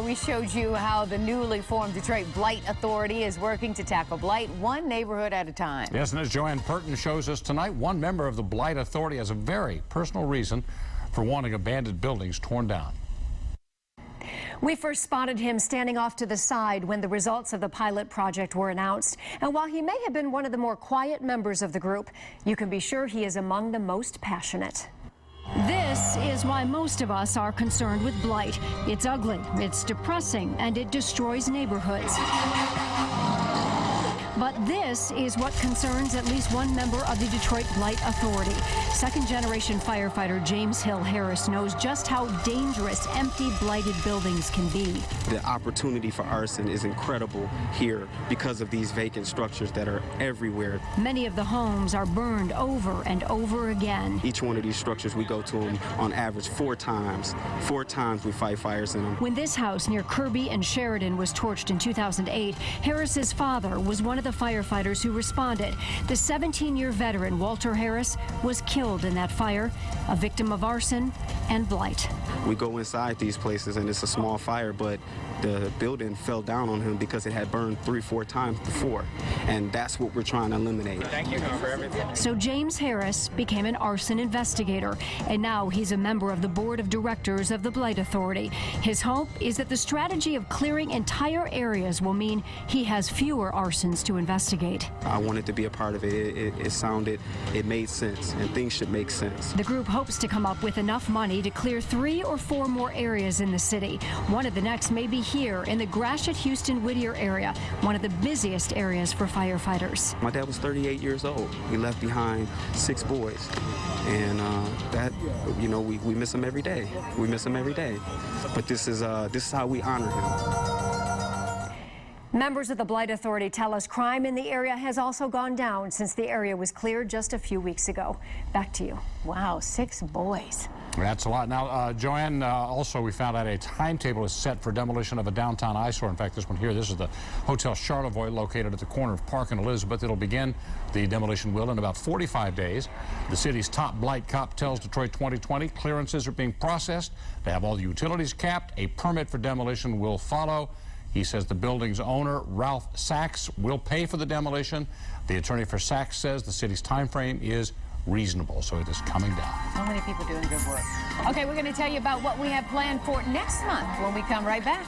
we showed you how the newly formed Detroit Blight Authority is working to tackle blight one neighborhood at a time. Yes, and as Joanne Purton shows us tonight, one member of the Blight Authority has a very personal reason for wanting abandoned buildings torn down. We first spotted him standing off to the side when the results of the pilot project were announced. And while he may have been one of the more quiet members of the group, you can be sure he is among the most passionate. This is why most of us are concerned with blight. It's ugly, it's depressing, and it destroys neighborhoods. But this is what concerns at least one member of the Detroit Blight Authority. Second-generation firefighter James Hill Harris knows just how dangerous empty, blighted buildings can be. The opportunity for arson is incredible here because of these vacant structures that are everywhere. Many of the homes are burned over and over again. Each one of these structures, we go to them on average 4 times. 4 times we fight fires in them. When this house near Kirby and Sheridan was torched in 2008, Harris's father was one of the firefighters who responded. The 17-year veteran, Walter Harris, was killed in that fire, a victim of arson and blight. We go inside these places and it's a small fire, but the building fell down on him because it had burned 3-4 times before. And that's what we're trying to eliminate. Thank you for everything. So James Harris became an arson investigator, and now he's a member of the board of directors of the Blight Authority. His hope is that the strategy of clearing entire areas will mean he has fewer arsons to investigate. I wanted to be a part of it. It made sense, and things should make sense. The group hopes to come up with enough money to clear 3 or 4 more areas in the city. One of the next may be here in the Gratiot-Houston-Whittier area, one of the busiest areas for firefighters. My dad was 38 years old. He left behind 6 boys, and we miss him every day. We miss him every day. But this is how we honor him. Members of the Blight Authority tell us crime in the area has also gone down since the area was cleared just a few weeks ago. Back to you. Wow, 6 boys. That's a lot. Now, Joanne, also we found out a timetable is set for demolition of a downtown eyesore. In fact, this one here, this is the Hotel Charlevoix located at the corner of Park and Elizabeth. It'll begin, the demolition will, in about 45 days. The city's top blight cop tells Detroit 2020 clearances are being processed to have all the utilities capped. A permit for demolition will follow. He says the building's owner, Ralph Sachs, will pay for the demolition. The attorney for Sachs says the city's time frame is reasonable, so it is coming down. So many people doing good work. Okay, we're going to tell you about what we have planned for next month when we come right back.